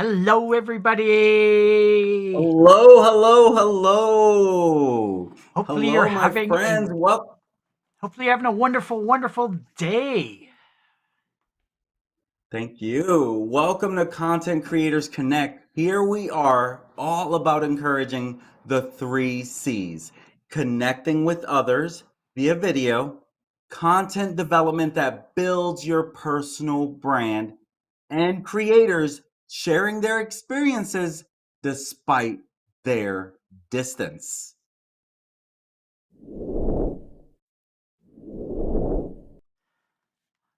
Hello, everybody. Hello, hello, hello. Hopefully, you're Hello, my having a friends. Well, hopefully you're having a wonderful, wonderful day. thank you. Welcome to Content Creators Connect. Here we are, all about encouraging the three C's: connecting with others via video, content development that builds your personal brand, and creators sharing their experiences despite their distance.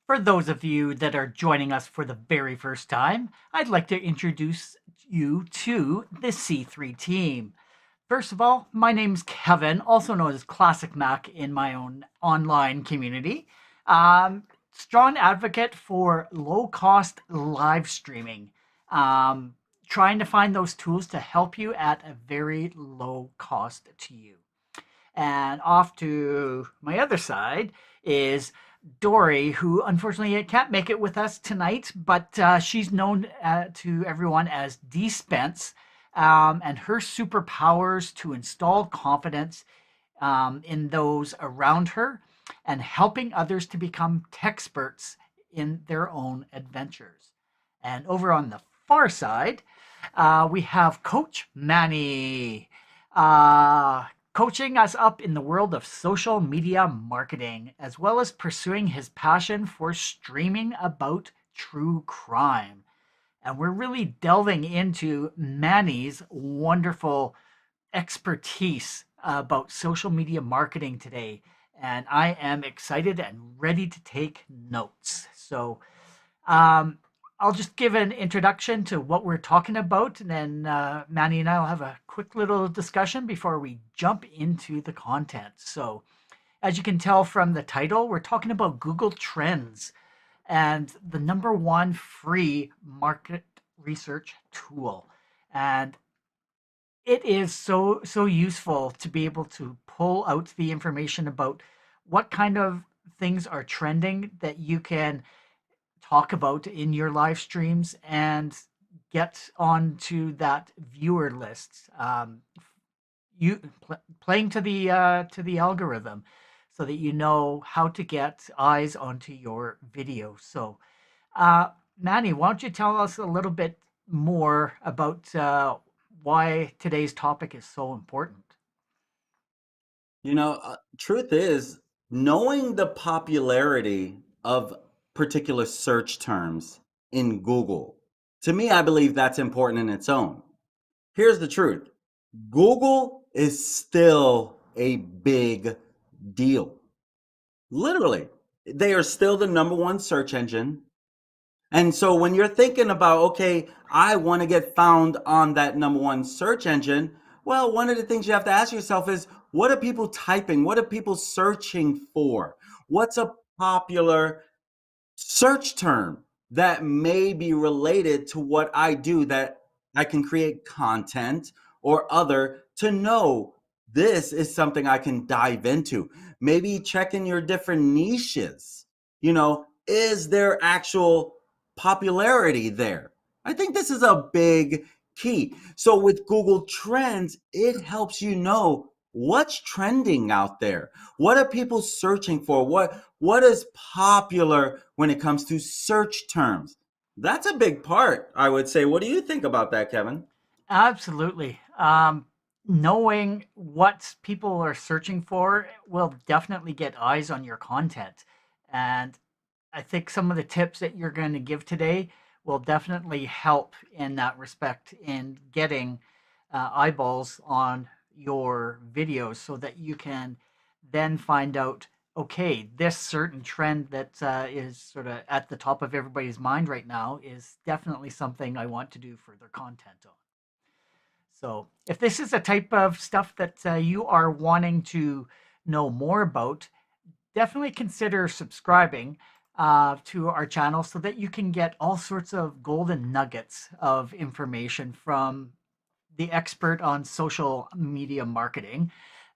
For those of you that are joining us for the very first time, I'd like to introduce you to the C3 team. First of all, my name's Kevin, also known as Classic Mac in my own online community. Strong advocate for low cost live streaming. Um, Trying to find those tools to help you at a very low cost to you. And off to my other side is Dory, who unfortunately can't make it with us tonight, but she's known to everyone as Dispense, and her superpowers to install confidence in those around her and helping others to become experts in their own adventures. And over on the far side, we have Coach Manny, uh, coaching us up in the world of social media marketing, as well as pursuing his passion for streaming about true crime. And we're really delving into Manny's wonderful expertise about social media marketing today. And I am excited and ready to take notes. So, um, I'll just give an introduction to what we're talking about, and then Manny and I will have a quick little discussion before we jump into the content. So, as you can tell from the title, we're talking about Google Trends and the number one free market research tool. And it is so useful to be able to pull out the information about what kind of things are trending that you can talk about in your live streams and get onto that viewer list. You playing to the algorithm so that you know how to get eyes onto your video. So, uh, Manny, why don't you tell us a little bit more about why today's topic is so important? Truth is, knowing the popularity of particular search terms in Google, to me, I believe that's important in its own. Here's the truth: Google is still a big deal. Literally, they are still the number one search engine. And so when you're thinking about, okay, I want to get found on that number one search engine, well, one of the things you have to ask yourself is, what are people typing? What are people searching for? What's a popular search term that may be related to what I do, that I can create content or other to know this is something I can dive into? Maybe checking your different niches. Is there actual popularity there? I think this is a big key. So with Google Trends, it helps you know what's trending out there. What are people searching for? What is popular when it comes to search terms? That's a big part, I would say. What do you think about that, Kevin? Absolutely. Knowing what people are searching for will definitely get eyes on your content. And I think some of the tips that you're going to give today will definitely help in that respect in getting eyeballs on your videos so that you can then find out, okay, this certain trend that is sort of at the top of everybody's mind right now is definitely something I want to do further content on. So, if this is a type of stuff that you are wanting to know more about, definitely consider subscribing to our channel so that you can get all sorts of golden nuggets of information from the expert on social media marketing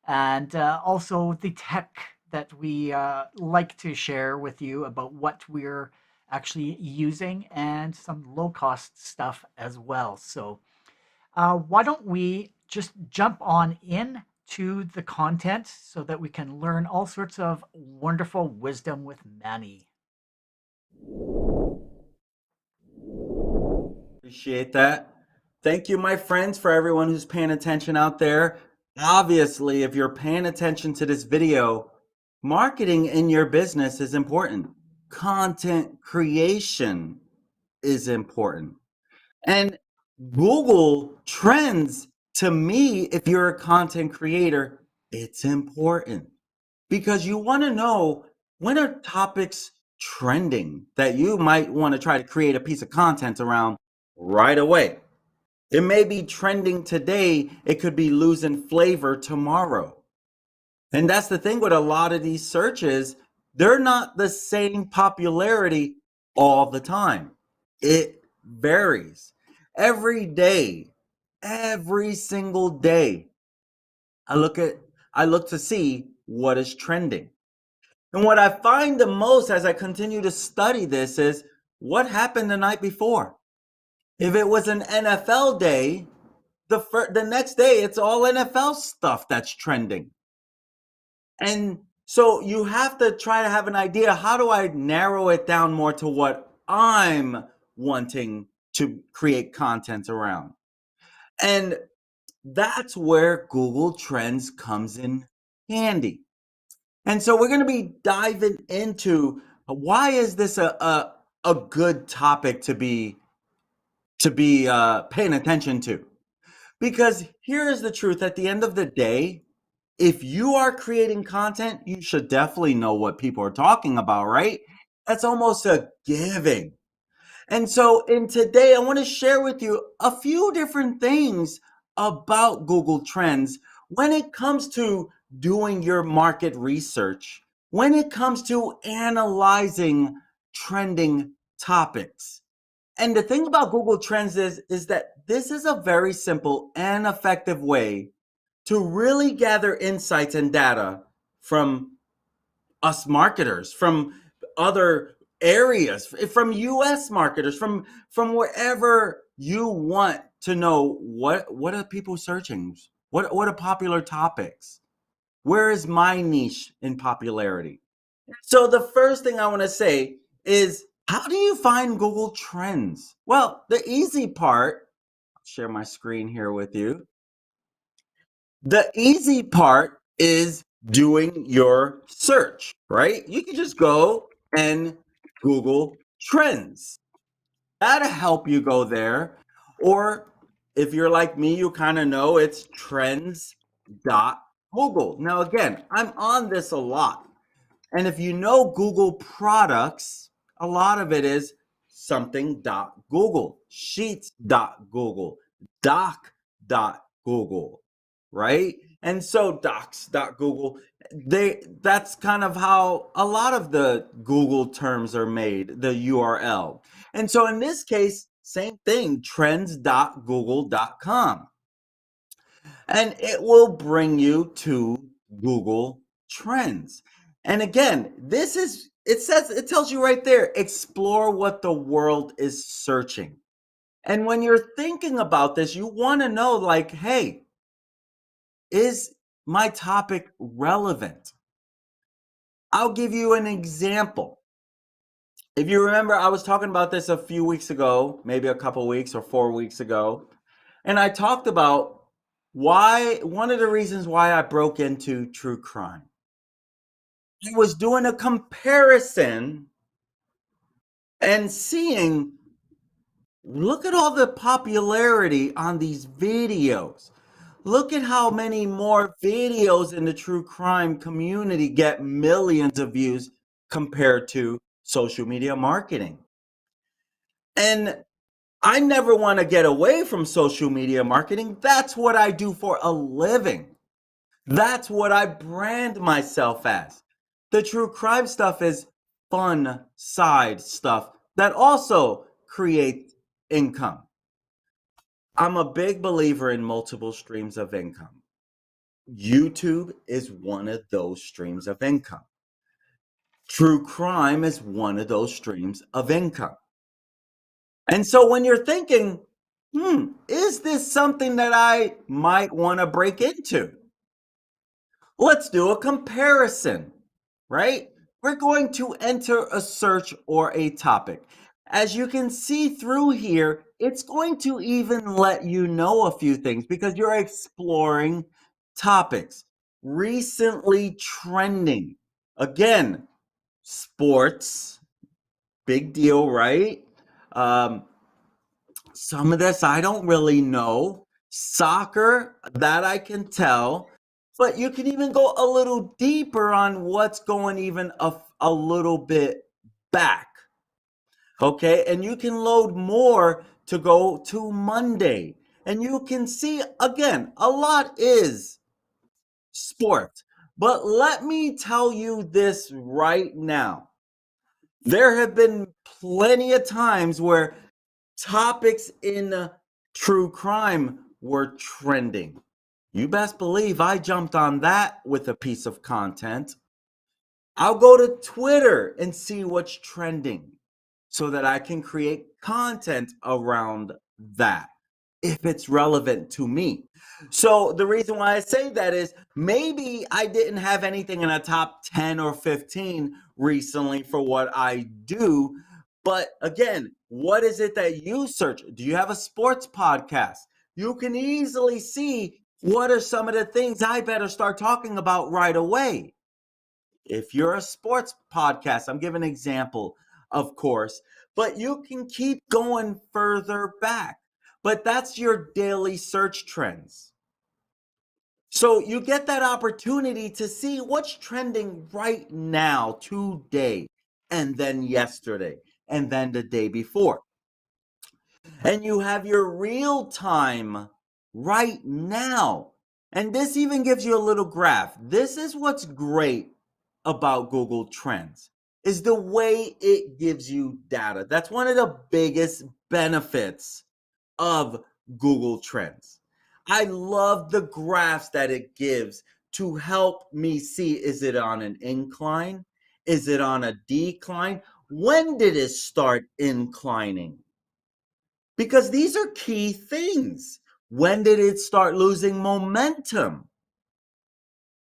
and also the tech that we like to share with you about what we're actually using and some low cost stuff as well. So, why don't we just jump on in to the content so that we can learn all sorts of wonderful wisdom with Manny? Appreciate that. Thank you, my friends, for everyone who's paying attention out there. Obviously, if you're paying attention to this video, marketing in your business is important. Content creation is important. And Google Trends, to me, if you're a content creator, it's important because you want to know when are topics trending that you might want to try to create a piece of content around right away. It may be trending today, it could be losing flavor tomorrow. And that's the thing with a lot of these searches, they're not the same popularity all the time. It varies. Every day, every single day, I look at I look to see what is trending. And what I find the most as I continue to study this is what happened the night before. If it was an NFL day, the next day it's all NFL stuff that's trending. And so you have to try to have an idea, how do I narrow it down more to what I'm wanting to create content around? And that's where Google Trends comes in handy. And so we're going to be diving into why is this a good topic to be paying attention to? Because here is the truth: at the end of the day, if you are creating content, you should definitely know what people are talking about, right? That's almost a given. And so, in today, I want to share with you a few different things about Google Trends when it comes to doing your market research, when it comes to analyzing trending topics. And the thing about Google Trends is that this is a very simple and effective way to really gather insights and data from us marketers, from other areas, from US marketers, from wherever you want to know what are people searching? What are popular topics? Where is my niche in popularity? So the first thing I want to say is, how do you find Google Trends? Well, the easy part, I'll share my screen here with you. The easy part is doing your search, right? You can just go and Google Trends. That'll help you go there. Or if you're like me, you kind of know it's trends.google. Now, again, I'm on this a lot. And if you know Google products, a lot of it is something.google, sheets.google, doc.google, right? And so docs.google, that's kind of how a lot of the Google terms are made, the URL. And so in this case, same thing, trends.google.com. And it will bring you to Google Trends. And again, it tells you right there, explore what the world is searching. And when you're thinking about this, you want to know, like, hey, is my topic relevant? I'll give you an example. If you remember, I was talking about this a few weeks ago, maybe a couple weeks or 4 weeks ago. And I talked about one of the reasons why I broke into true crime. I was doing a comparison and seeing, look at all the popularity on these videos. Look at how many more videos in the true crime community get millions of views compared to social media marketing. And I never want to get away from social media marketing. That's what I do for a living. That's what I brand myself as. The true crime stuff is fun side stuff that also creates income. I'm a big believer in multiple streams of income. YouTube is one of those streams of income. True crime is one of those streams of income. And so when you're thinking, is this something that I might want to break into? Let's do a comparison, right? We're going to enter a search or a topic. As you can see through here, it's going to even let you know a few things because you're exploring topics. Recently trending. Again, sports, big deal, right? Um, some of this I don't really know. Soccer, that I can tell. But you can even go a little deeper on what's going even a little bit back. Okay. And you can load more to go to Monday. And you can see, again, a lot is sport. But let me tell you this right now. There have been plenty of times where topics in true crime were trending. You best believe I jumped on that with a piece of content. I'll go to Twitter and see what's trending so that I can create content around that if it's relevant to me. So the reason why I say that is maybe I didn't have anything in a top 10 or 15 recently for what I do. But again, what is it that you search? Do you have a sports podcast? You can easily see what are some of the things I better start talking about right away. If you're a sports podcast, I'm giving an example, of course, but you can keep going further back. But that's your daily search trends. So you get that opportunity to see what's trending right now, today, and then yesterday, and then the day before. And you have your real time right now. And this even gives you a little graph. This is what's great about Google Trends is the way it gives you data. That's one of the biggest benefits of Google Trends. I love the graphs that it gives to help me see, is it on an incline? Is it on a decline? When did it start inclining? Because these are key things. When did it start losing momentum?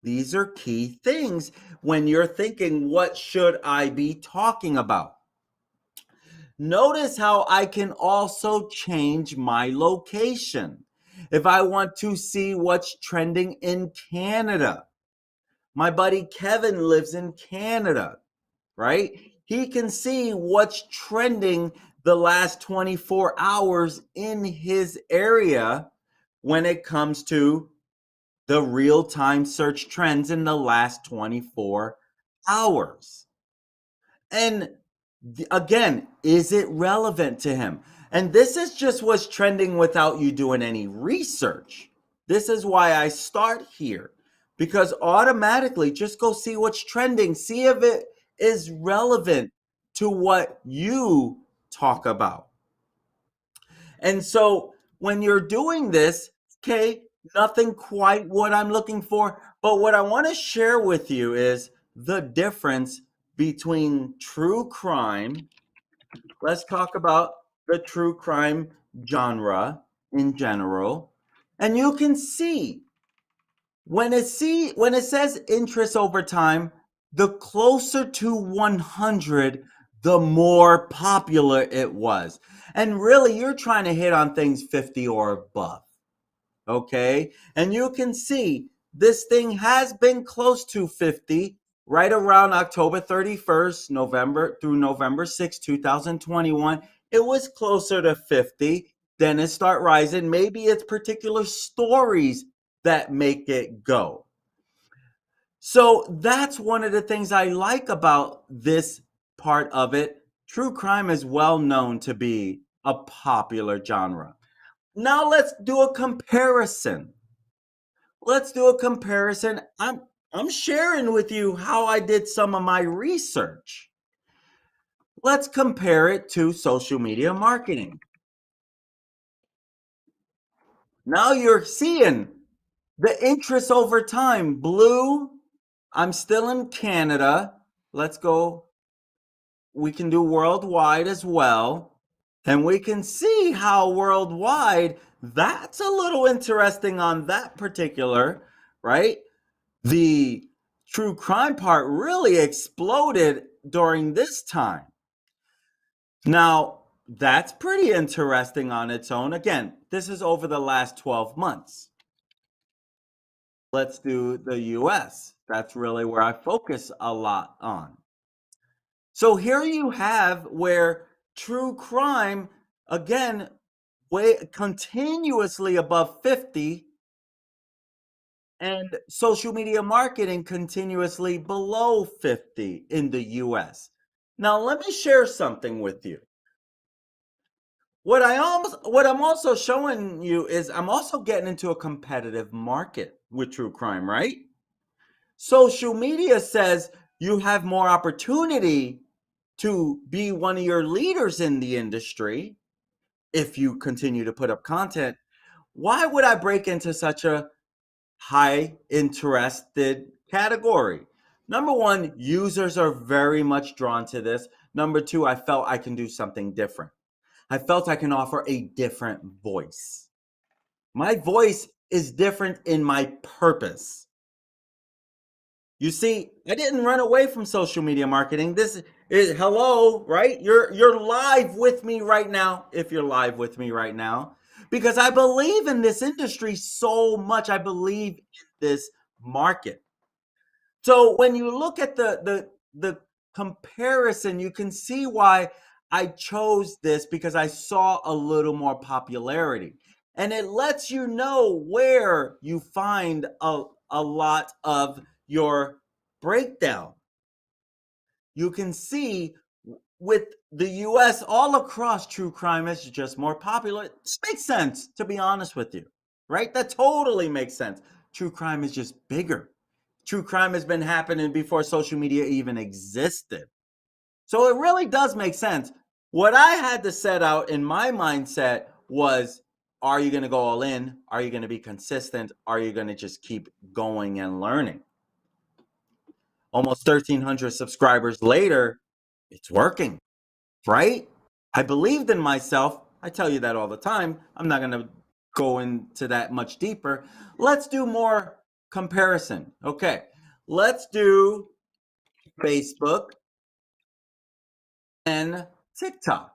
These are key things when you're thinking, what should I be talking about? Notice how I can also change my location. If I want to see what's trending in Canada, my buddy Kevin lives in Canada, right? He can see what's trending the last 24 hours in his area when it comes to the real time search trends in the last 24 hours. And again, is it relevant to him? And this is just what's trending without you doing any research. This is why I start here because automatically just go see what's trending, see if it is relevant to what you talk about. And so when you're doing this, okay, nothing quite what I'm looking for, but what I want to share with you is the difference between true crime. Let's talk about the true crime genre in general. And you can see when it says interest over time, the closer to 100, the more popular it was. And really, you're trying to hit on things 50 or above. Okay. And you can see this thing has been close to 50 right around October 31st, November through November 6, 2021. It was closer to 50. Then it start rising. Maybe it's particular stories that make it go. So that's one of the things I like about this part of it. True crime is well known to be a popular genre. Now let's do a comparison. Let's do a comparison. I'm sharing with you how I did some of my research. Let's compare it to social media marketing. Now you're seeing the interest over time. Blue, I'm still in Canada. Let's go. We can do worldwide as well. And we can see how worldwide, that's a little interesting on that particular, right? The true crime part really exploded during this time. Now, that's pretty interesting on its own. Again, this is over the last 12 months. Let's do the US. That's really where I focus a lot on. So here you have where true crime, again, way continuously above 50, and social media marketing continuously below 50 in the US. Now, let me share something with you. What I'm also showing you is I'm also getting into a competitive market with true crime, right? Social media says you have more opportunity to be one of your leaders in the industry if you continue to put up content. Why would I break into such a high interested category? Number one, users are very much drawn to this. Number two, I felt I can do something different. I felt I can offer a different voice. My voice is different in my purpose. You see, I didn't run away from social media marketing. This is hello, right? You're live with me right now, if you're live with me right now, because I believe in this industry so much. I believe in this market. So when you look at the comparison, you can see why I chose this, because I saw a little more popularity. And it lets you know where you find a lot of your breakdown. You can see with the US all across, true crime is just more popular. This makes sense, to be honest with you, right? That totally makes sense. True crime is just bigger. True crime has been happening before social media even existed. So it really does make sense. What I had to set out in my mindset was, are you going to go all in? Are you going to be consistent? Are you going to just keep going and learning? Almost 1,300 subscribers later, it's working, right? I believed in myself. I tell you that all the time. I'm not going to go into that much deeper. Let's do more comparison. Okay. Let's do Facebook and TikTok.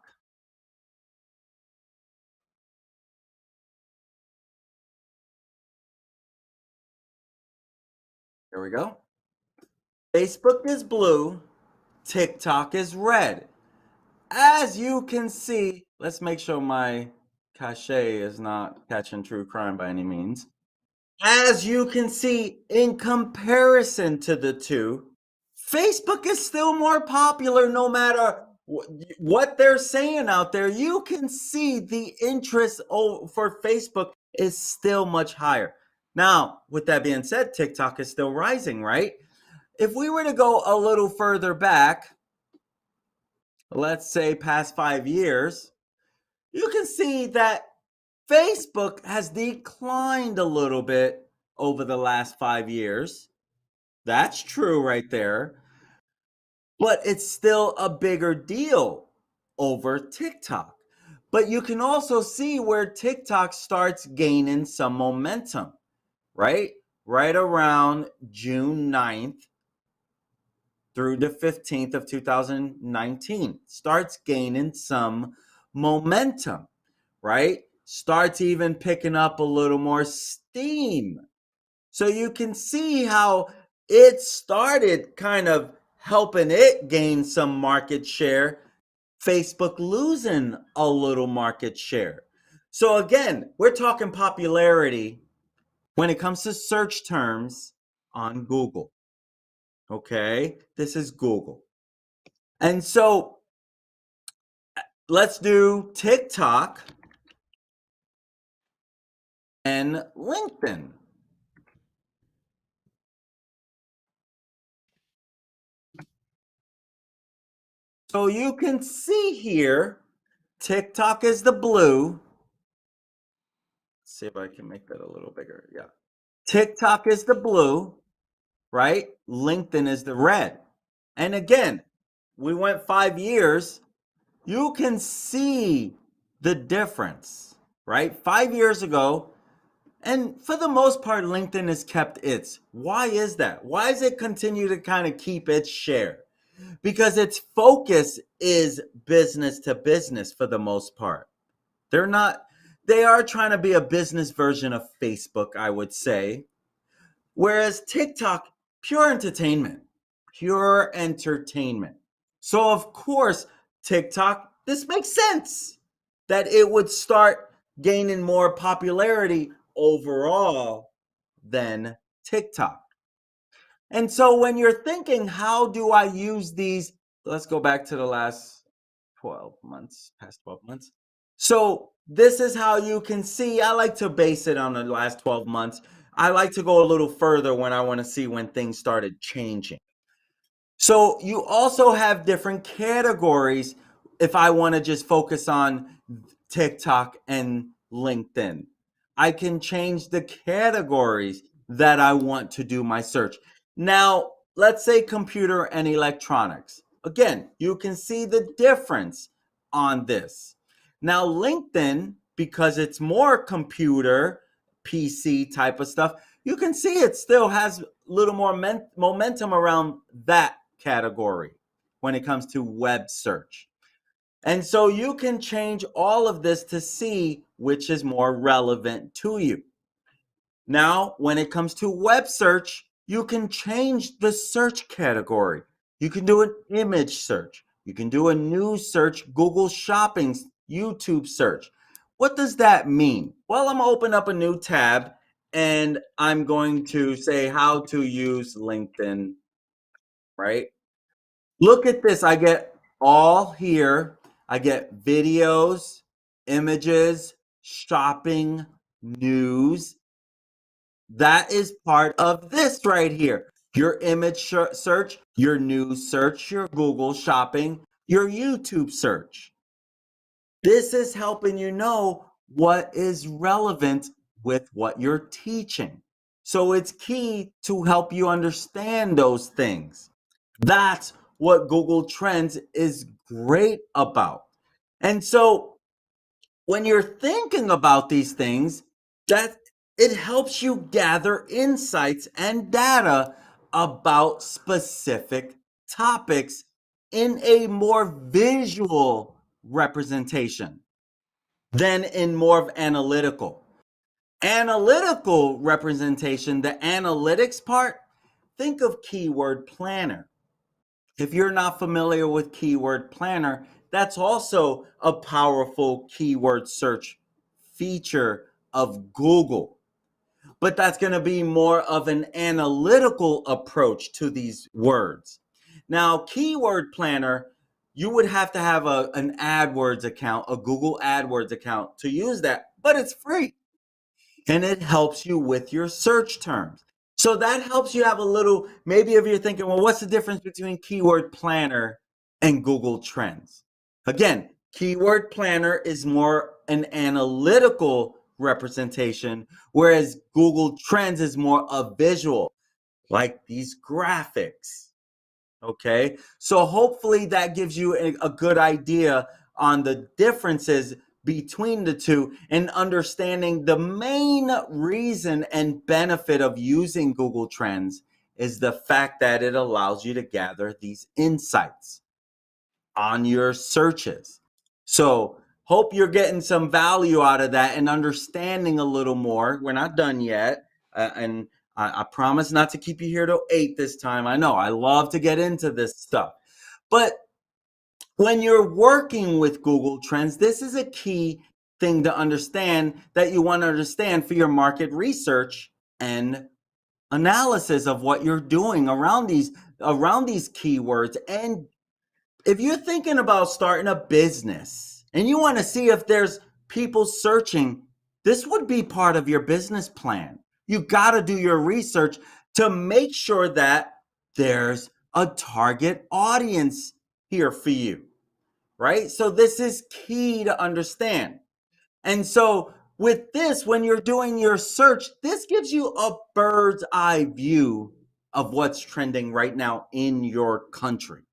There we go. Facebook is blue, TikTok is red. As you can see, let's make sure my cachet is not catching true crime by any means. As you can see, in comparison to the two, Facebook is still more popular no matter what they're saying out there. You can see the interest for Facebook is still much higher. Now, with that being said, TikTok is still rising, right? If we were to go a little further back, let's say past 5 years, you can see that Facebook has declined a little bit over the last 5 years. That's true right there. But it's still a bigger deal over TikTok. But you can also see where TikTok starts gaining some momentum, right? Right around June 9th through the 15th of 2019. Starts gaining some momentum, right? Starts even picking up a little more steam. So you can see how it started kind of helping it gain some market share, Facebook losing a little market share. So again, we're talking popularity when it comes to search terms on Google. Okay, this is Google. And so let's do TikTok and LinkedIn. So you can see here, TikTok is the blue. Let's see if I can make that a little bigger. Yeah. TikTok is the blue, right? LinkedIn is the red. And again, we went 5 years. You can see the difference, right? 5 years ago, and for the most part, LinkedIn has kept its. Why is that? Why does it continue to kind of keep its share? Because its focus is business to business for the most part. They're not, they are trying to be a business version of Facebook, I would say. Whereas TikTok, pure entertainment, pure entertainment. So, of course, TikTok, this makes sense that it would start gaining more popularity overall than TikTok. And so, when you're thinking, how do I use these? Let's go back to the last 12 months, past 12 months. So, this is how you can see. I like to base it on the last 12 months. I like to go a little further when I want to see when things started changing. So you also have different categories if I want to just focus on TikTok and LinkedIn. I can change the categories that I want to do my search. Now, let's say computer and electronics. Again, you can see the difference on this. Now, LinkedIn, because it's more computer, PC type of stuff, you can see it still has a little more momentum around that category when it comes to web search. And so you can change all of this to see which is more relevant to you. Now, when it comes to web search, you can change the search category. You can do an image search. You can do a news search, Google Shopping, YouTube search. What does that mean? Well, I'm going to open up a new tab and I'm going to say how to use LinkedIn, right? Look at this. I get all here. I get videos, images, shopping, news. That is part of this right here. Your image search, your news search, your Google shopping, your YouTube search. This is helping you know what is relevant with what you're teaching. So it's key to help you understand those things. That's what Google Trends is great about. And so when you're thinking about these things, that it helps you gather insights and data about specific topics in a more visual representation than in more of analytical. Analytical representation, the analytics part, think of Keyword Planner. If you're not familiar with Keyword Planner, that's also a powerful keyword search feature of Google. But that's going to be more of an analytical approach to these words. Now, Keyword Planner, you would have to have an AdWords account, a Google AdWords account to use that, but it's free and it helps you with your search terms. So that helps you have a little, maybe if you're thinking, well, what's the difference between Keyword Planner and Google Trends? Again, Keyword Planner is more an analytical representation, whereas Google Trends is more a visual, like these graphics. Okay, so hopefully that gives you a good idea on the differences between the two and understanding the main reason and benefit of using Google Trends is the fact that it allows you to gather these insights on your searches. So, hope you're getting some value out of that and understanding a little more. We're not done yet. And I promise not to keep you here till 8 this time. I know I love to get into this stuff. But when you're working with Google Trends, this is a key thing to understand that you want to understand for your market research and analysis of what you're doing around these keywords. And if you're thinking about starting a business and you want to see if there's people searching, this would be part of your business plan. You got to do your research to make sure that there's a target audience here for you, right? So this is key to understand. And so with this, when you're doing your search, this gives you a bird's eye view of what's trending right now in your country.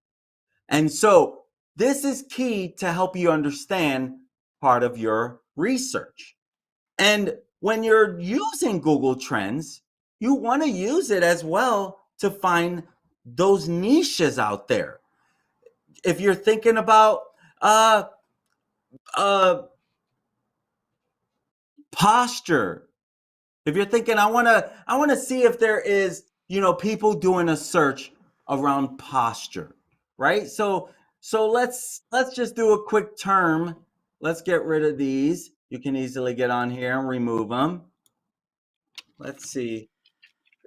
And so this is key to help you understand part of your research. And when you're using Google Trends, you want to use it as well to find those niches out there. If you're thinking about uh, uh, posture, if you're thinking, I want to see if there is, people doing a search around posture, right? So let's just do a quick term. Let's get rid of these. You can easily get on here and remove them. Let's see,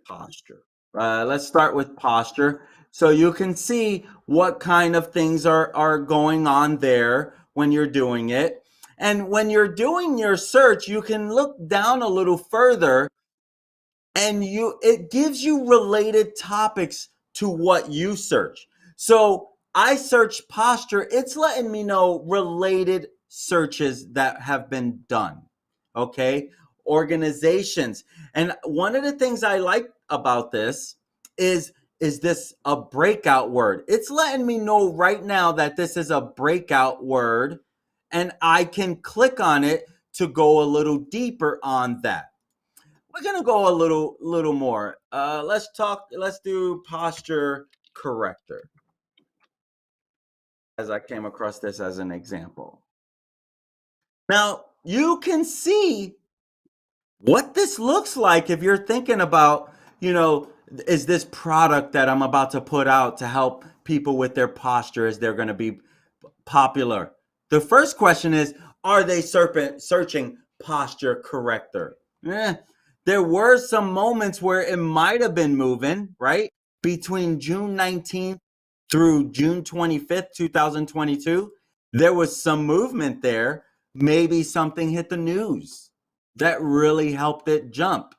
posture. Let's start with posture. So you can see what kind of things are going on there when you're doing it. And when you're doing your search, you can look down a little further and it gives you related topics to what you search. So I search posture, it's letting me know related searches that have been done. Okay, organizations. And one of the things I like about this is this a breakout word? It's letting me know right now that this is a breakout word, and I can click on it to go a little deeper on that. We're gonna go a little more. Let's do posture corrector, as I came across this as an example. Now you can see what this looks like if you're thinking about, is this product that I'm about to put out to help people with their posture, is they're going to be popular? The first question is, are they searching posture corrector? Eh, there were some moments where it might have been moving, right? Between June 19th through June 25th, 2022, there was some movement there. Maybe something hit the news that really helped it jump.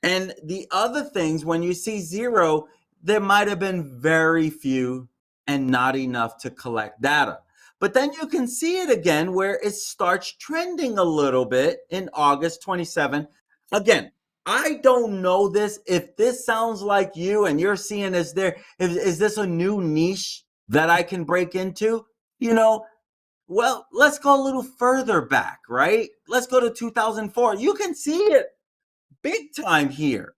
And the other things, when you see zero, there might have been very few and not enough to collect data. But then you can see it again where it starts trending a little bit in August 27. Again, I don't know this. If this sounds like you and you're seeing is this a new niche that I can break into? You know, well, let's go a little further back, right? Let's go to 2004. You can see it big time here.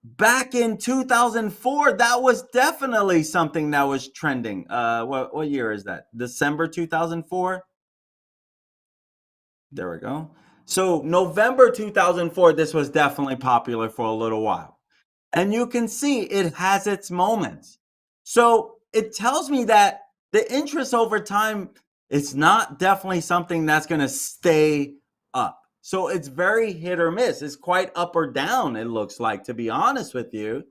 Back in 2004, that was definitely something that was trending. What year is that? December 2004? There we go. So November 2004, this was definitely popular for a little while. And you can see it has its moments. So it tells me that the interest over time is not definitely something that's going to stay up. So it's very hit or miss. It's quite up or down, it looks like, to be honest with you.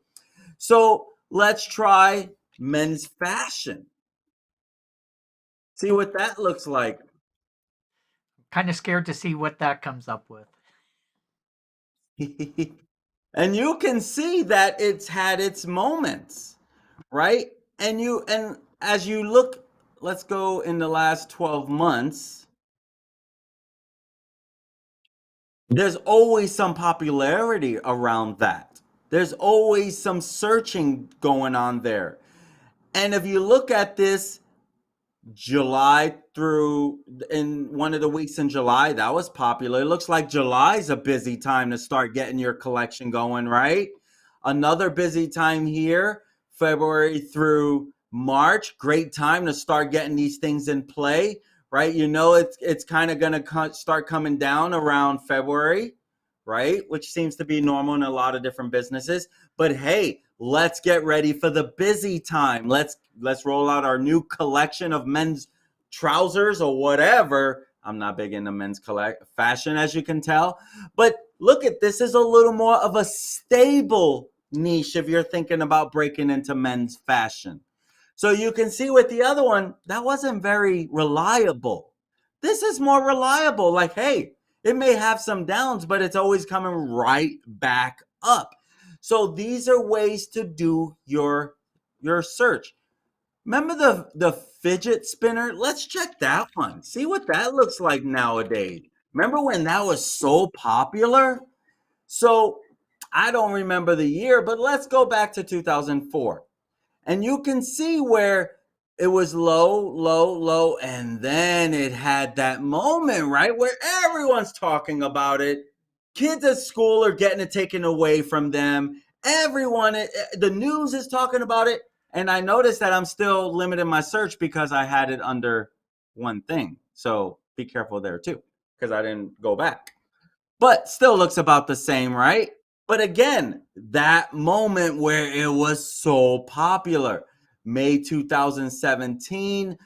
So let's try men's fashion. See what that looks like. Kind of scared to see what that comes up with. And you can see that it's had its moments, right? And as you look, let's go in the last 12 months, there's always some popularity around that. There's always some searching going on there. And if you look at this, July through in one of the weeks in July, that was popular. It looks like July's a busy time to start getting your collection going, right? Another busy time here, February through March, great time to start getting these things in play, right? It's kind of going to start coming down around February, right? Which seems to be normal in a lot of different businesses. But hey, let's get ready for the busy time. Let's roll out our new collection of men's trousers or whatever. I'm not big into men's fashion, as you can tell. But look at this is a little more of a stable niche if you're thinking about breaking into men's fashion. So you can see with the other one, that wasn't very reliable. This is more reliable. Like, hey, it may have some downs, but it's always coming right back up. So these are ways to do your search. Remember the fidget spinner? Let's check that one. See what that looks like nowadays. Remember when that was so popular? So I don't remember the year, but let's go back to 2004. And you can see where it was low, low, low, and then it had that moment, right, where everyone's talking about it. Kids at school are getting it taken away from them. Everyone, the news is talking about it. And I noticed that I'm still limiting my search because I had it under one thing. So be careful there too, because I didn't go back. But still looks about the same, right? But again, that moment where it was so popular, May 2017,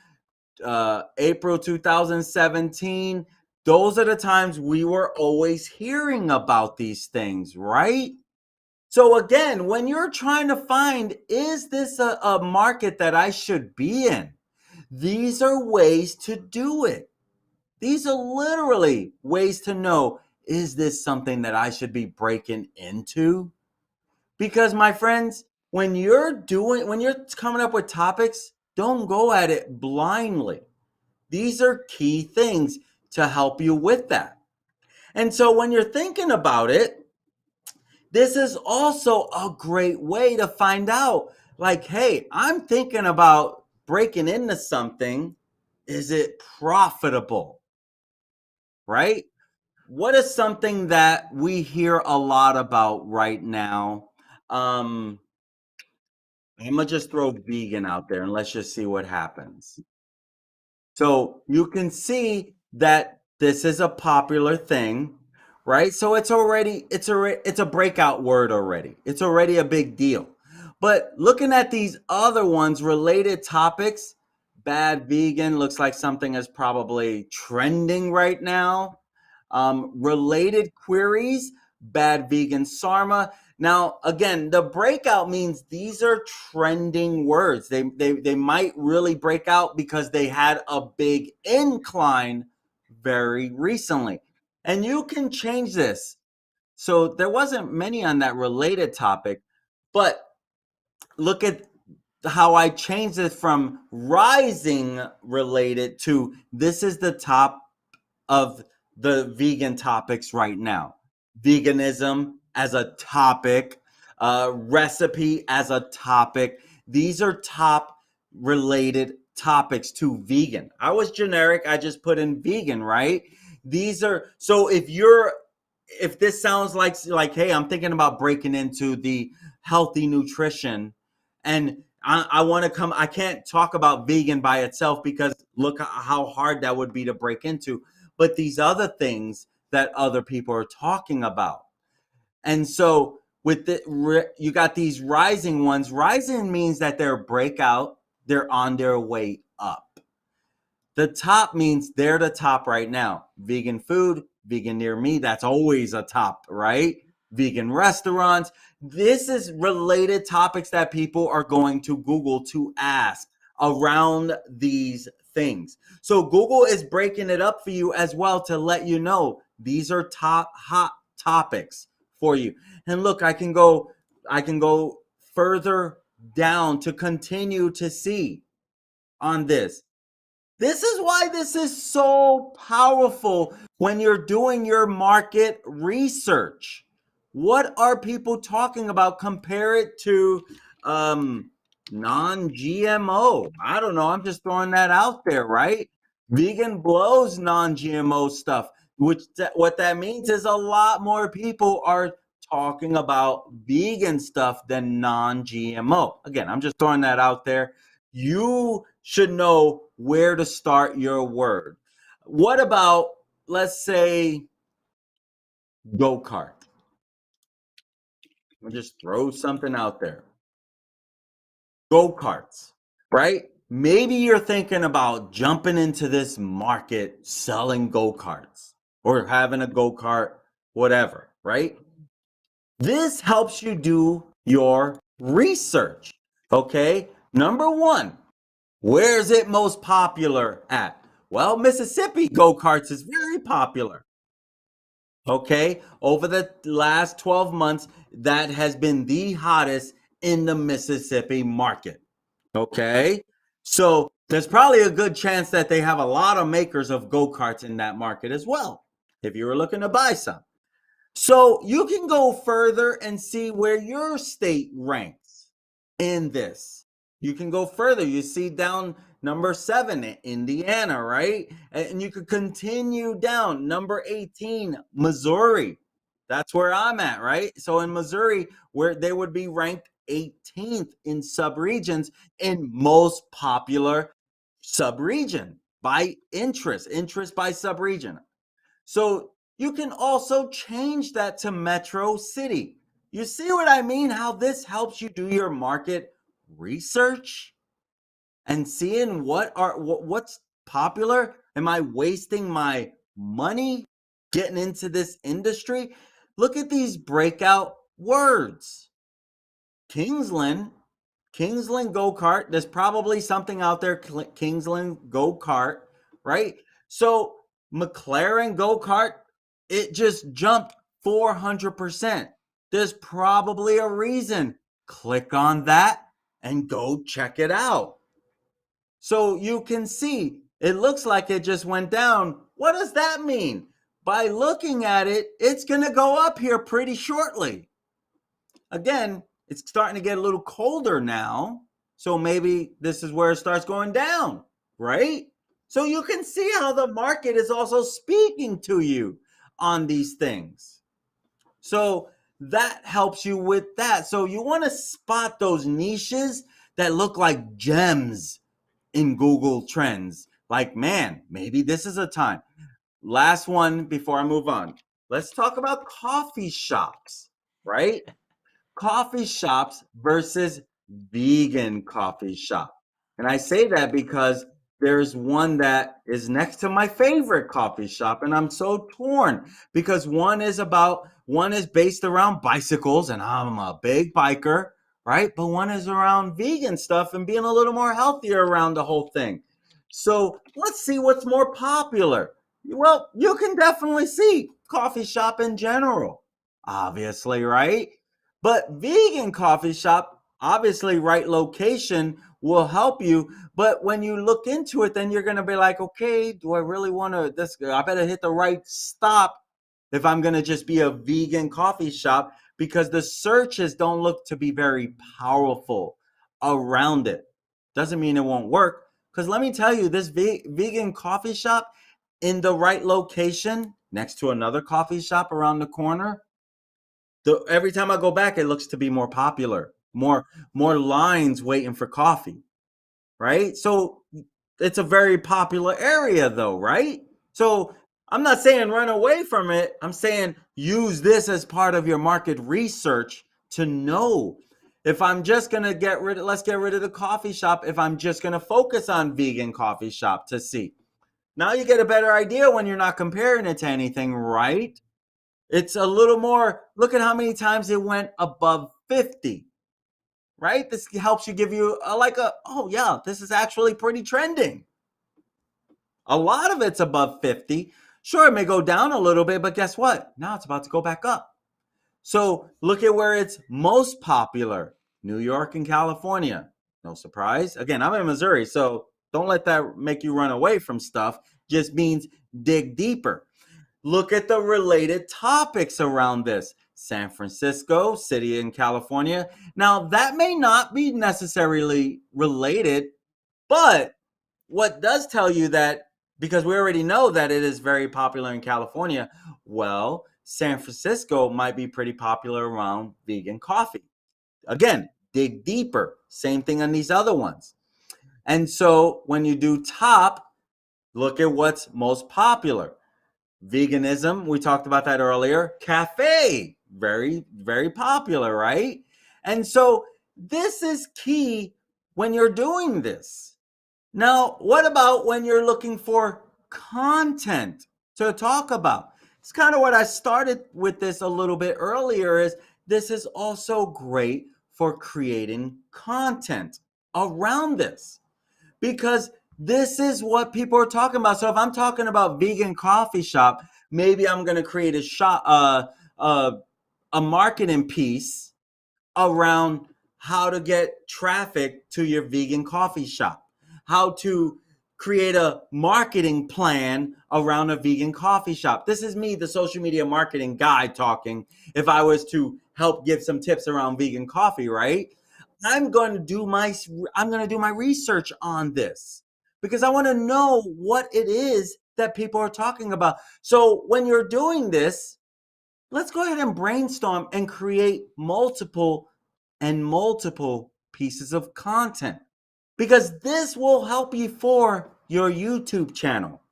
April 2017, those are the times we were always hearing about these things, right? So again, when you're trying to find, is this a market that I should be in? These are ways to do it. These are literally ways to know, is this something that I should be breaking into? Because my friends, when you're coming up with topics, don't go at it blindly. These are key things to help you with that. And so when you're thinking about it, this is also a great way to find out, like, hey, I'm thinking about breaking into something. Is it profitable? Right? What is something that we hear a lot about right now? Um, I'm gonna just throw vegan out there and let's just see what happens. So you can see that this is a popular thing, right? So it's a breakout word already. It's already a big deal. But looking at these other ones, related topics, bad vegan looks like something is probably trending right now. Related queries, bad vegan sarma. Now, again, the breakout means these are trending words. They might really break out because they had a big incline very recently. And you can change this. So there wasn't many on that related topic, but look at how I changed it from rising related to this is the top of the vegan topics right now. Veganism as a topic, recipe as a topic. These are top related topics to vegan. I was generic, I just put in vegan, right? These are so if this sounds like hey, I'm thinking about breaking into the healthy nutrition and I want to come. I can't talk about vegan by itself because look how hard that would be to break into. But these other things that other people are talking about, and so with you got these rising ones. Rising means that they're breakout. They're on their way up. The top means they're the top right now. Vegan food, vegan near me, that's always a top, right? Vegan restaurants. This is related topics that people are going to Google to ask around these things. So Google is breaking it up for you as well to let you know these are top hot topics for you. And look, I can go further down to continue to see on this. This is why this is so powerful when you're doing your market research. What are people talking about? Compare it to non-GMO. I don't know. I'm just throwing that out there, right? Vegan blows non-GMO stuff, what that means is a lot more people are talking about vegan stuff than non-GMO. Again, I'm just throwing that out there. You should know where to start your word. What about, let's say, go kart? I'll just throw something out there. Go karts, right? Maybe you're thinking about jumping into this market selling go karts or having a go kart, whatever, right? This helps you do your research. Okay. Number one, where is it most popular at? Well, Mississippi go karts is very popular. Okay. Over the last 12 months, that has been the hottest in the Mississippi market. Okay. So there's probably a good chance that they have a lot of makers of go karts in that market as well, if you were looking to buy some. So you can go further and see where your state ranks in this. You can go further. You see down number 7, Indiana, right? And you could continue down. Number 18, Missouri. That's where I'm at, right? So in Missouri, where they would be ranked 18th in subregions in most popular subregion by interest by subregion. So you can also change that to metro city. You see what I mean? How this helps you do your market research and seeing what's popular. Am I wasting my money getting into this industry? Look at these breakout words. Kingsland, Kingsland go kart. There's probably something out there, Kingsland go kart, right? So McLaren go kart, it just jumped 400%. There's probably a reason. Click on that and go check it out. So you can see it looks like it just went down. What does that mean? By looking at it, it's going to go up here pretty shortly. Again, it's starting to get a little colder now. So maybe this is where it starts going down, right? So you can see how the market is also speaking to you on these things. So that helps you with that. So you want to spot those niches that look like gems in Google Trends. Like, man, maybe this is a time. Last one before I move on. Let's talk about coffee shops, right? Coffee shops versus vegan coffee shop. And I say that because there's one that is next to my favorite coffee shop, and I'm so torn because one is based around bicycles, and I'm a big biker, right? But one is around vegan stuff and being a little more healthier around the whole thing. So let's see what's more popular. Well, you can definitely see coffee shop in general, obviously, right? But vegan coffee shop, obviously, right location will help you. But when you look into it, then you're going to be like, okay, do I really want to? This I better hit the right stop if I'm going to just be a vegan coffee shop because the searches don't look to be very powerful around it. Doesn't mean it won't work. Because let me tell you, this vegan coffee shop in the right location next to another coffee shop around the corner, every time I go back, it looks to be more popular, more lines waiting for coffee, right? So it's a very popular area, though, right? So I'm not saying run away from it. I'm saying use this as part of your market research to know if I'm just gonna let's get rid of the coffee shop. If I'm just gonna focus on vegan coffee shop to see. Now you get a better idea when you're not comparing it to anything, right? It's a little more. Look at how many times it went above 50, right? This helps you give you oh, yeah, this is actually pretty trending. A lot of it's above 50. Sure, it may go down a little bit, but guess what? Now it's about to go back up. So look at where it's most popular, New York and California. No surprise. Again, I'm in Missouri, so don't let that make you run away from stuff. Just means dig deeper. Look at the related topics around this. San Francisco, city in California. Now, that may not be necessarily related, but what does tell you that, because we already know that it is very popular in California, well, San Francisco might be pretty popular around vegan coffee. Again, dig deeper. Same thing on these other ones. And so when you do top, look at what's most popular. Veganism, we talked about that earlier. Cafe, very, very popular, right? And so this is key when you're doing this. Now, what about when you're looking for content to talk about? It's kind of what I started with this a little bit earlier is this is also great for creating content around this because this is what people are talking about. So if I'm talking about vegan coffee shop, maybe I'm going to create a marketing piece around how to get traffic to your vegan coffee shop, how to create a marketing plan around a vegan coffee shop. This is me, the social media marketing guy, talking. If I was to help give some tips around vegan coffee, right? I'm going to do my I'm going to do my research on this because I want to know what it is that people are talking about. So when you're doing this, let's go ahead and brainstorm and create multiple pieces of content because this will help you for your YouTube channel.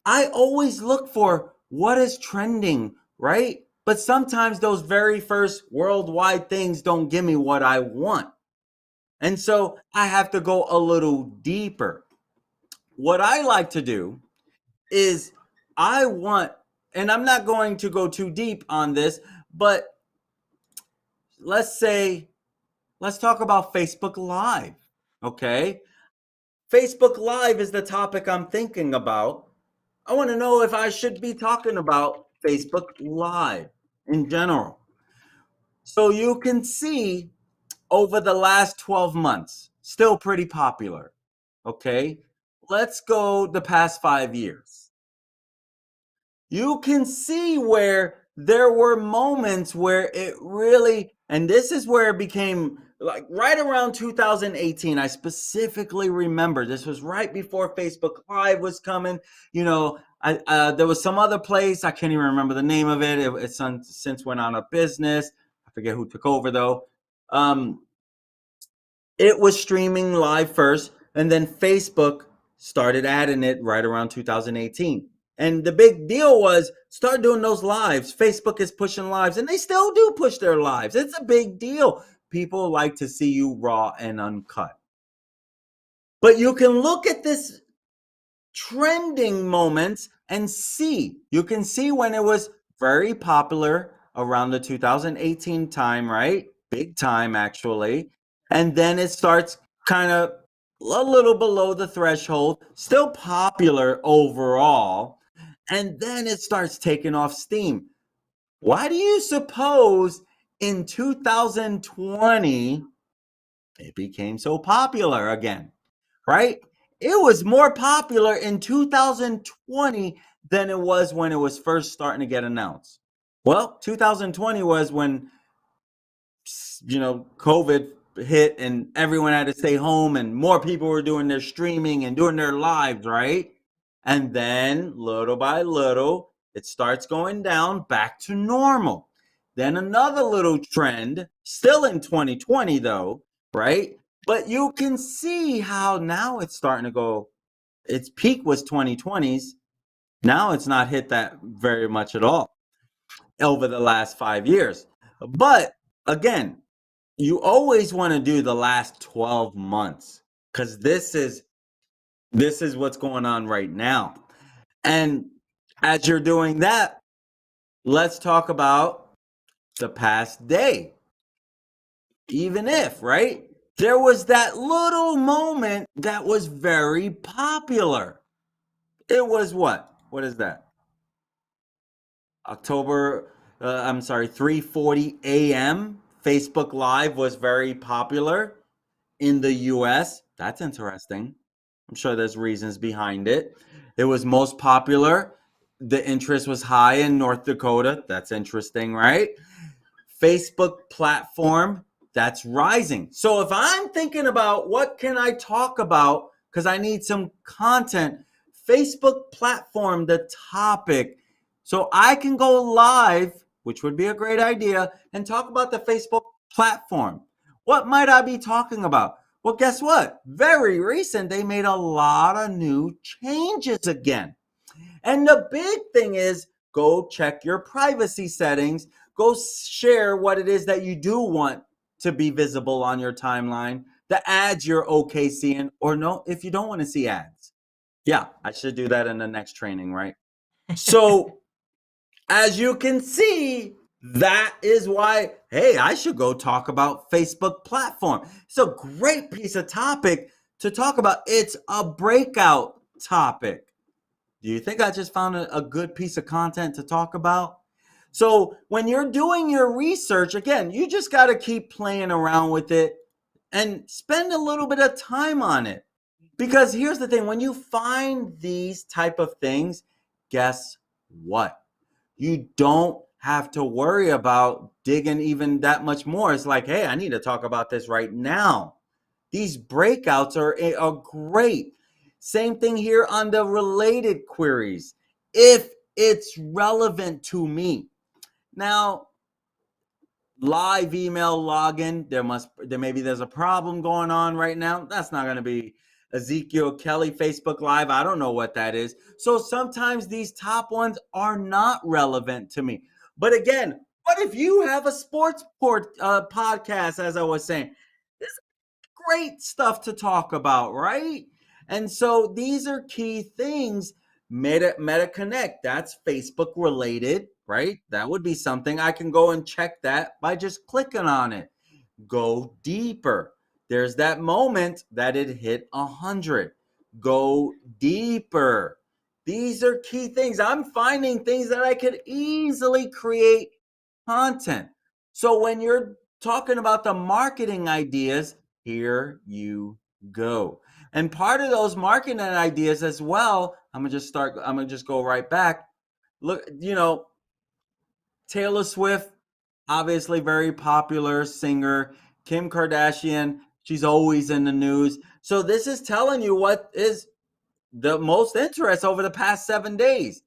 I always look for what is trending, right? But sometimes those very first worldwide things don't give me what I want. And so I have to go a little deeper. What I like to do is I want, and I'm not going to go too deep on this, but let's say, let's talk about Facebook Live. Okay. Facebook Live is the topic I'm thinking about. I want to know if I should be talking about Facebook Live in general. So you can see over the last 12 months, still pretty popular. Okay. Let's go the past 5 years. You can see where there were moments where it really, and this is where it became like right around 2018. I specifically remember this was right before Facebook Live was coming. You know, there was some other place, I can't even remember the name of it. It's since went out of business. I forget who took over though. Um, it was streaming live first, and then Facebook started adding it right around 2018. And the big deal was start doing those lives. Facebook is pushing lives, and they still do push their lives. It's a big deal. People like to see you raw and uncut. But you can look at this trending moments and see. You can see when it was very popular around the 2018 time, right? Big time, actually. And then it starts kind of a little below the threshold, still popular overall. And then it starts taking off steam. Why do you suppose in 2020 it became so popular again? Right? It was more popular in 2020 than it was when it was first starting to get announced. Well, 2020 was when COVID hit and everyone had to stay home and more people were doing their streaming and doing their lives, right? And then little by little, it starts going down back to normal. Then another little trend, still in 2020 though, right? But you can see how now it's starting to go. Its peak was 2020s. Now it's not hit that very much at all over the last 5 years. But again, you always want to do the last 12 months because this is what's going on right now. And as you're doing that, let's talk about the past day. Even if, right? There was that little moment that was very popular. It was what? What is that? I'm sorry, 3:40 a.m. Facebook Live was very popular in the US. That's interesting. I'm sure there's reasons behind it. It was most popular. The interest was high in North Dakota. That's interesting, right? Facebook platform that's rising. So if I'm thinking about what can I talk about because I need some content, Facebook platform the topic so I can go live, which would be a great idea, and talk about the Facebook platform. What might I be talking about? Well, guess what? Very recent, they made a lot of new changes again. And the big thing is go check your privacy settings. Go share what it is that you do want to be visible on your timeline, the ads you're okay seeing, or no, if you don't want to see ads. Yeah, I should do that in the next training, right? So, as you can see, that is why, hey, I should go talk about Facebook platform. It's a great piece of topic to talk about. It's a breakout topic. Do you think I just found a good piece of content to talk about? So when you're doing your research, again, you just got to keep playing around with it and spend a little bit of time on it. Because here's the thing, when you find these type of things, guess what? You don't have to worry about digging even that much more. It's like, hey, I need to talk about this right now. These breakouts are great. Same thing here on the related queries. If it's relevant to me. Now, live email login, there's a problem going on right now. That's not going to be Ezekiel Kelly Facebook Live. I don't know what that is. So sometimes these top ones are not relevant to me. But again, what if you have a podcast, as I was saying? Great stuff to talk about, right? And so these are key things. Meta Connect, that's Facebook related, right? That would be something I can go and check that by just clicking on it. Go deeper. There's that moment that it hit 100. Go deeper. These are key things. I'm finding things that I could easily create content. So when you're talking about the marketing ideas, here you go. And part of those marketing ideas as well, I'm gonna just go right back. Look, Taylor Swift, obviously very popular singer. Kim Kardashian, she's always in the news. So this is telling you what is the most interest over the past 7 days.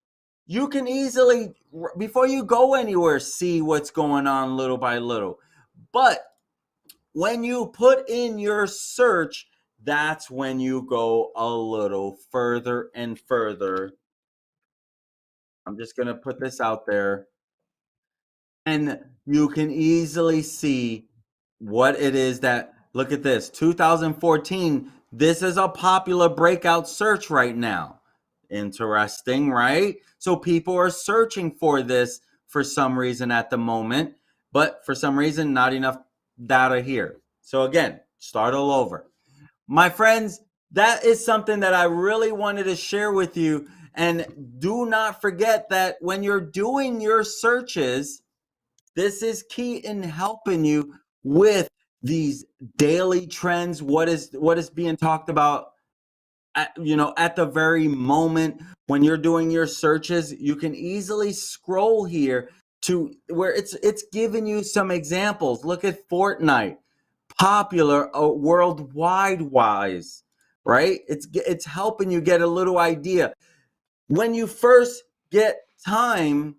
You can easily, before you go anywhere, see what's going on little by little. But when you put in your search, that's when you go a little further and further. I'm just going to put this out there. And you can easily see what it is that, look at this, 2014, this is a popular breakout search right now. Interesting, right? So people are searching for this for some reason at the moment, but for some reason, not enough data here. So again, start all over. My friends, that is something that I really wanted to share with you. And do not forget that when you're doing your searches, this is key in helping you with these daily trends. What is being talked about at the very moment when you're doing your searches. You can easily scroll here to where it's giving you some examples. Look at Fortnite, popular worldwide wise, right? It's helping you get a little idea. When you first get time,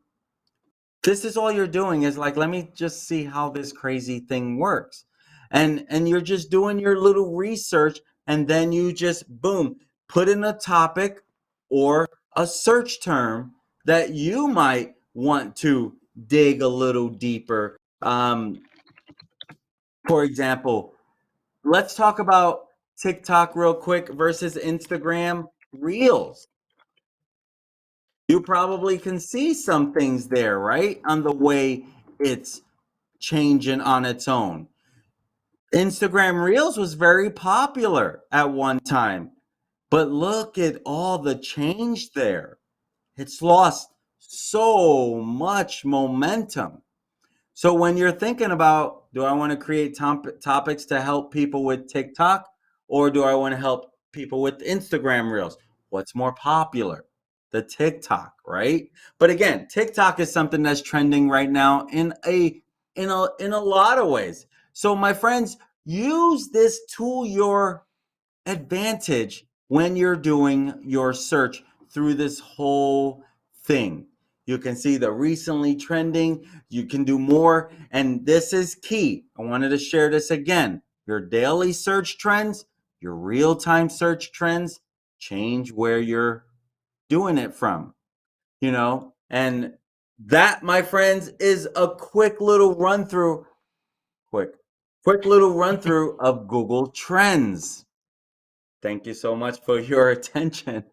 this is all you're doing is like, let me just see how this crazy thing works. And you're just doing your little research, and then you just boom, put in a topic or a search term that you might want to dig a little deeper. For example, let's talk about TikTok real quick versus Instagram Reels. You probably can see some things there, right? On the way it's changing on its own. Instagram Reels was very popular at one time, but look at all the change there. It's lost so much momentum. So when you're thinking about, do I want to create topics to help people with TikTok, or do I want to help people with Instagram Reels? What's more popular? The TikTok, right? But again, TikTok is something that's trending right now in a lot of ways. So my friends, use this to your advantage when you're doing your search through this whole thing. You can see the recently trending, you can do more, and this is key. I wanted to share this again. Your daily search trends, your real time search trends change where you're doing it from, and that, my friends, is a quick, quick little run through of Google Trends. Thank you so much for your attention.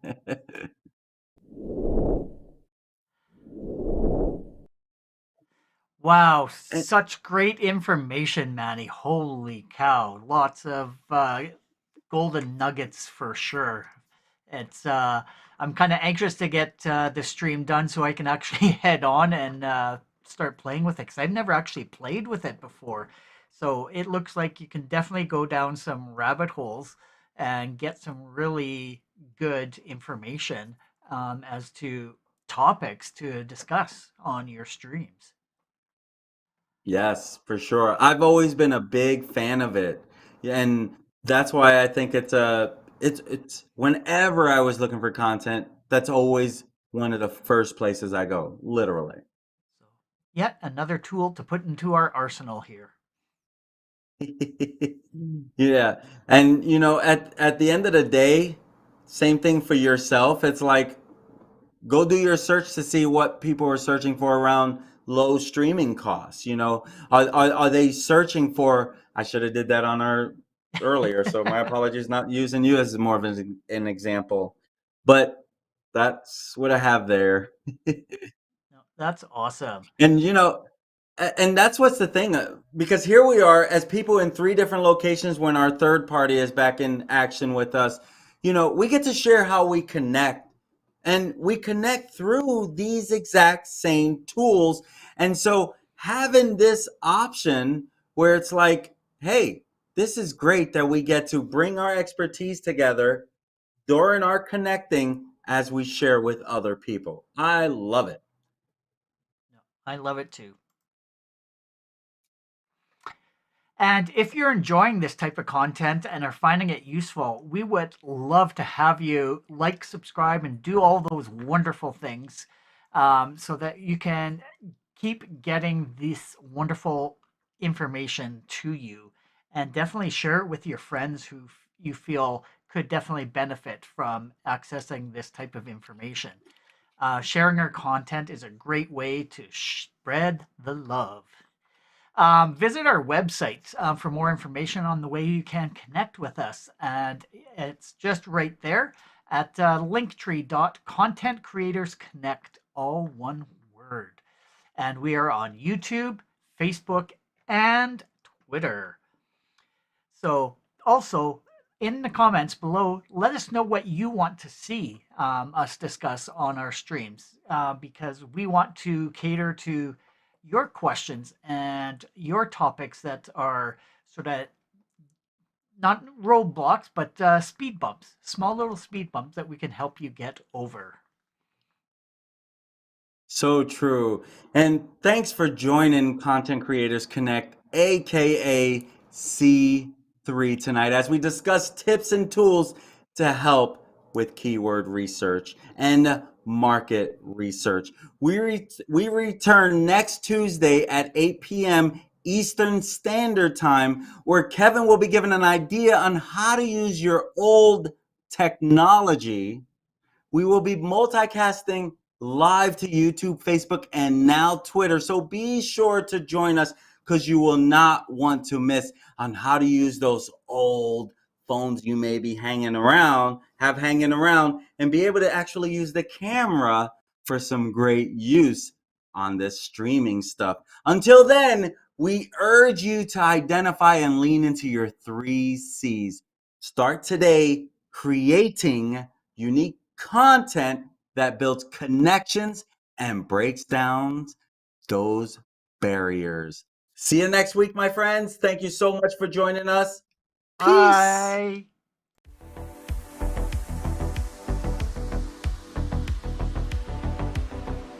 Wow, And such great information, Manny. Holy cow. Lots of golden nuggets for sure. It's I'm kind of anxious to get the stream done so I can actually head on and start playing with it because I've never actually played with it before. So it looks like you can definitely go down some rabbit holes. and get some really good information as to topics to discuss on your streams. Yes, for sure. I've always been a big fan of it. Yeah, and that's why I think it's whenever I was looking for content, that's always one of the first places I go, literally. So, yet another tool to put into our arsenal here. Yeah. And at the end of the day, same thing for yourself. It's like go do your search to see what people are searching for around low streaming costs. Are they searching for? I should have did that on our earlier, so my apologies not using you as more of an example, but that's what I have there. No, that's awesome. And and that's what's the thing, because here we are as people in three different locations when our third party is back in action with us. We get to share how we connect, and we connect through these exact same tools. And so having this option where it's like, hey, this is great that we get to bring our expertise together during our connecting as we share with other people. I love it. No, I love it too. And if you're enjoying this type of content and are finding it useful, we would love to have you like, subscribe, and do all those wonderful things so that you can keep getting this wonderful information to you. And definitely share it with your friends who you feel could definitely benefit from accessing this type of information. Sharing our content is a great way to spread the love. Visit our website for more information on the way you can connect with us. And it's just right there at linktree.content creators connect, all one word. And we are on YouTube, Facebook, and Twitter. So, also in the comments below, let us know what you want to see us discuss on our streams because we want to cater to your questions and your topics that are sort of not roadblocks, but speed bumps, small little speed bumps that we can help you get over. So true. And thanks for joining Content Creators Connect, aka C3, tonight as we discuss tips and tools to help with keyword research and market research. We return next Tuesday at 8 p.m. Eastern Standard Time, where Kevin will be given an idea on how to use your old technology. We will be multicasting live to YouTube, Facebook, and now Twitter. So be sure to join us because you will not want to miss on how to use those old phones you may be hanging around, and be able to actually use the camera for some great use on this streaming stuff. Until then, we urge you to identify and lean into your 3 C's. Start today creating unique content that builds connections and breaks down those barriers. See you next week, my friends. Thank you so much for joining us. Peace. Bye.